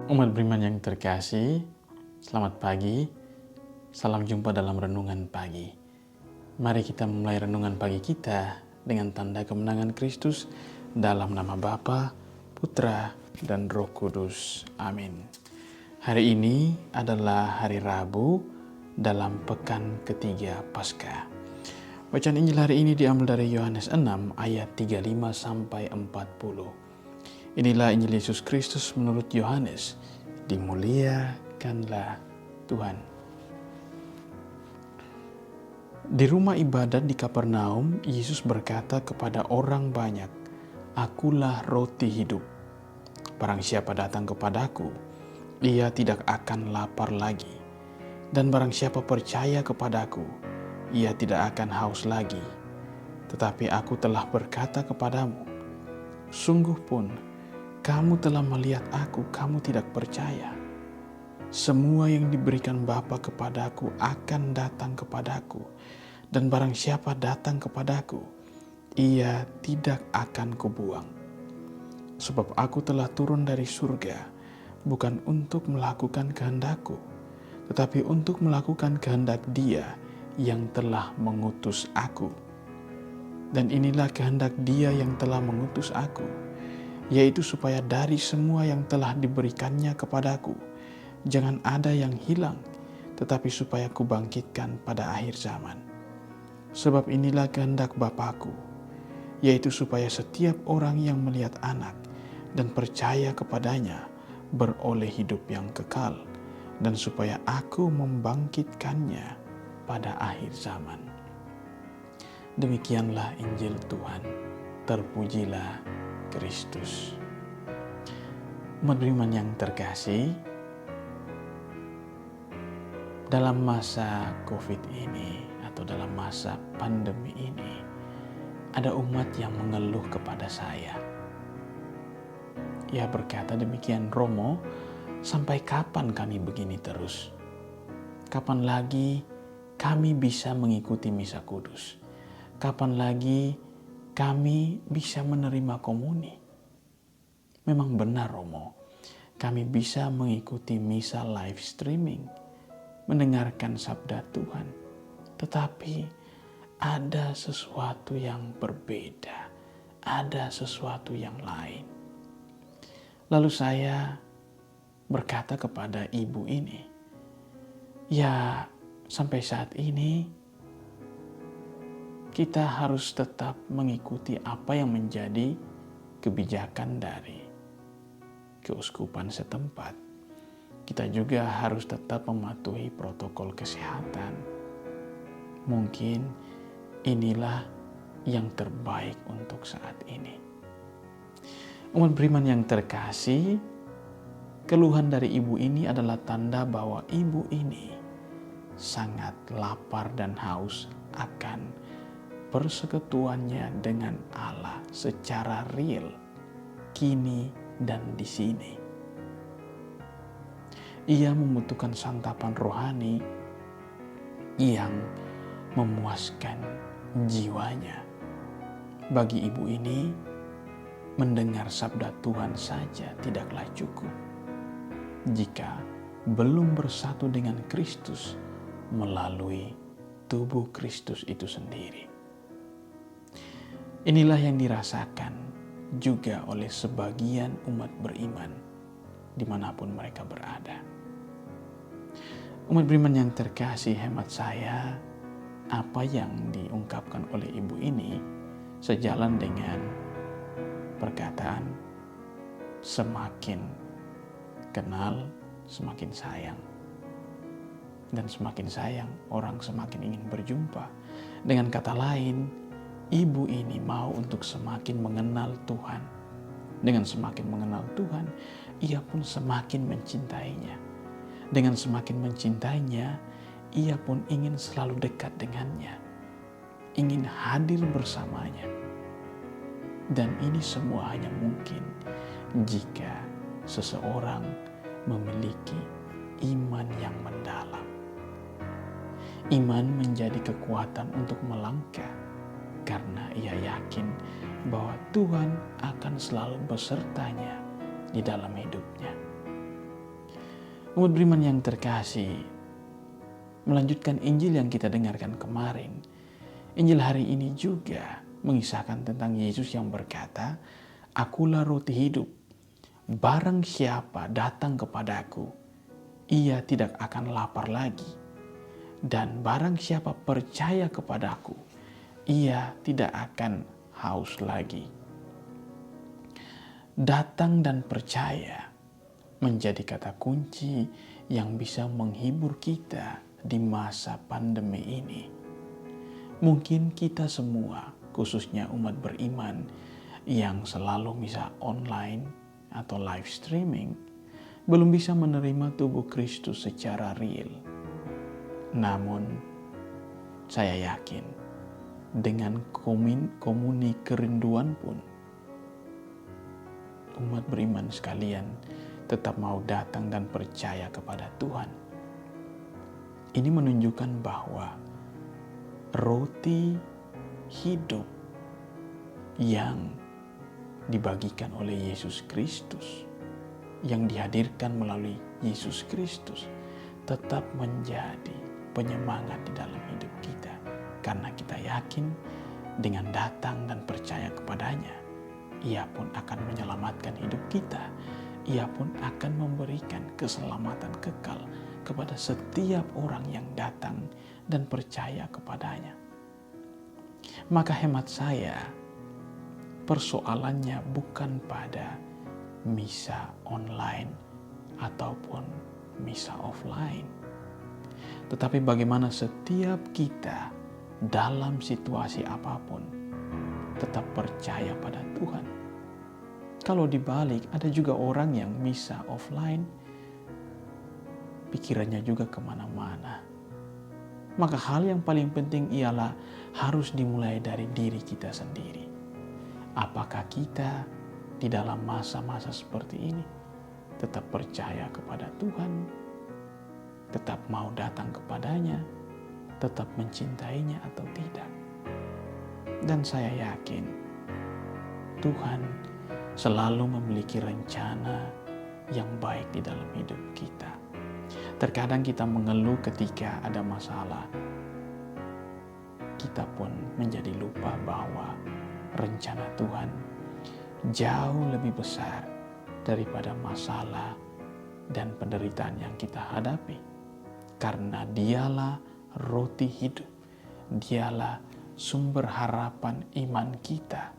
Umat beriman yang terkasih, selamat pagi, salam jumpa dalam Renungan Pagi. Mari kita memulai Renungan Pagi kita dengan tanda kemenangan Kristus dalam nama Bapa, Putra, dan Roh Kudus. Amin. Hari ini adalah hari Rabu dalam pekan ketiga Paskah. Bacaan Injil hari ini diambil dari Yohanes 6 ayat 35-40. Inilah Injil Yesus Kristus menurut Yohanes. Dimuliakanlah Tuhan. Di rumah ibadat di Kapernaum, Yesus berkata kepada orang banyak, "Akulah roti hidup. Barang siapa datang kepadaku, ia tidak akan lapar lagi. Dan barang siapa percaya kepadaku, ia tidak akan haus lagi. Tetapi aku telah berkata kepadamu, sungguh pun, kamu telah melihat aku, kamu tidak percaya. Semua yang diberikan Bapa kepadaku akan datang kepadaku, dan barang siapa datang kepadaku, ia tidak akan kubuang. Sebab aku telah turun dari surga, bukan untuk melakukan kehendakku, tetapi untuk melakukan kehendak Dia yang telah mengutus aku. Dan inilah kehendak Dia yang telah mengutus aku, yaitu supaya dari semua yang telah diberikannya kepadaku, jangan ada yang hilang, tetapi supaya kubangkitkan pada akhir zaman. Sebab inilah kehendak Bapa-Ku, yaitu supaya setiap orang yang melihat Anak dan percaya kepadanya beroleh hidup yang kekal, dan supaya Aku membangkitkannya pada akhir zaman." Demikianlah Injil Tuhan. Terpujilah Kristus. Umat beriman yang terkasih, dalam masa COVID ini atau dalam masa pandemi ini, ada umat yang mengeluh kepada saya. Ia berkata demikian, "Romo, sampai kapan kami begini terus? Kapan lagi kami bisa mengikuti misa kudus? Kapan lagi kami bisa menerima komuni?" Memang benar, Romo, kami bisa mengikuti misa live streaming, mendengarkan sabda Tuhan. Tetapi ada sesuatu yang berbeda, ada sesuatu yang lain. Lalu saya berkata kepada ibu ini, "Ya, sampai saat ini kita harus tetap mengikuti apa yang menjadi kebijakan dari keuskupan setempat. Kita juga harus tetap mematuhi protokol kesehatan. Mungkin inilah yang terbaik untuk saat ini." Umat beriman yang terkasih, keluhan dari ibu ini adalah tanda bahwa ibu ini sangat lapar dan haus akan persekutuannya dengan Allah secara real, kini dan di sini. Ia membutuhkan santapan rohani yang memuaskan jiwanya. Bagi ibu ini, mendengar sabda Tuhan saja tidaklah cukup jika belum bersatu dengan Kristus melalui tubuh Kristus itu sendiri. Inilah yang dirasakan juga oleh sebagian umat beriman dimanapun mereka berada. Umat beriman yang terkasih, hemat saya, apa yang diungkapkan oleh ibu ini sejalan dengan perkataan semakin kenal, semakin sayang. Dan semakin sayang, orang semakin ingin berjumpa. Dengan kata lain, ibu ini mau untuk semakin mengenal Tuhan. Dengan semakin mengenal Tuhan, ia pun semakin mencintainya. Dengan semakin mencintainya, ia pun ingin selalu dekat dengannya, ingin hadir bersamanya. Dan ini semua hanya mungkin jika seseorang memiliki iman yang mendalam. Iman menjadi kekuatan untuk melangkah, karena ia yakin bahwa Tuhan akan selalu besertanya di dalam hidupnya. Umat beriman yang terkasih, melanjutkan Injil yang kita dengarkan kemarin, Injil hari ini juga mengisahkan tentang Yesus yang berkata, "Akulah roti hidup. Barang siapa datang kepadaku, ia tidak akan lapar lagi. Dan barang siapa percaya kepadaku, ia tidak akan haus lagi." Datang dan percaya menjadi kata kunci yang bisa menghibur kita di masa pandemi ini. Mungkin kita semua, khususnya umat beriman yang selalu bisa online atau live streaming, belum bisa menerima tubuh Kristus secara real. Namun, saya yakin dengan komuni kerinduan pun, umat beriman sekalian tetap mau datang dan percaya kepada Tuhan. Ini menunjukkan bahwa roti hidup yang dibagikan oleh Yesus Kristus, yang dihadirkan melalui Yesus Kristus, tetap menjadi penyemangat di dalam hidup kita. Karena kita yakin dengan datang dan percaya kepadanya, Ia pun akan menyelamatkan hidup kita. Ia pun akan memberikan keselamatan kekal kepada setiap orang yang datang dan percaya kepadanya. Maka hemat saya, persoalannya bukan pada misa online ataupun misa offline, tetapi bagaimana setiap kita dalam situasi apapun tetap percaya pada Tuhan. Kalau dibalik, ada juga orang yang misa offline, pikirannya juga kemana-mana. Maka hal yang paling penting ialah harus dimulai dari diri kita sendiri. Apakah kita di dalam masa-masa seperti ini tetap percaya kepada Tuhan, tetap mau datang kepadanya, tetap mencintainya atau tidak? Dan saya yakin Tuhan selalu memiliki rencana yang baik di dalam hidup kita. Terkadang kita mengeluh ketika ada masalah. Kita pun menjadi lupa bahwa rencana Tuhan jauh lebih besar daripada masalah dan penderitaan yang kita hadapi. Karena Dialah roti hidup, Dialah sumber harapan iman kita.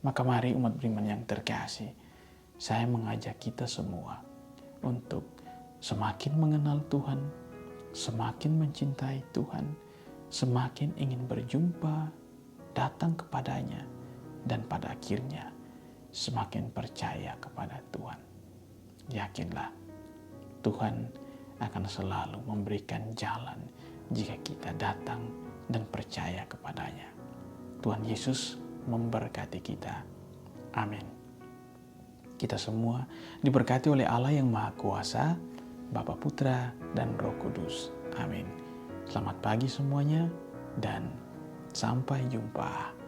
Maka mari umat beriman yang terkasih, saya mengajak kita semua untuk semakin mengenal Tuhan, semakin mencintai Tuhan, semakin ingin berjumpa, datang kepadanya, dan pada akhirnya semakin percaya kepada Tuhan. Yakinlah, Tuhan akan selalu memberikan jalan jika kita datang dan percaya kepadanya. Tuhan Yesus memberkati kita. Amin. Kita semua diberkati oleh Allah yang Maha Kuasa, Bapa, Putra, dan Roh Kudus. Amin. Selamat pagi semuanya dan sampai jumpa.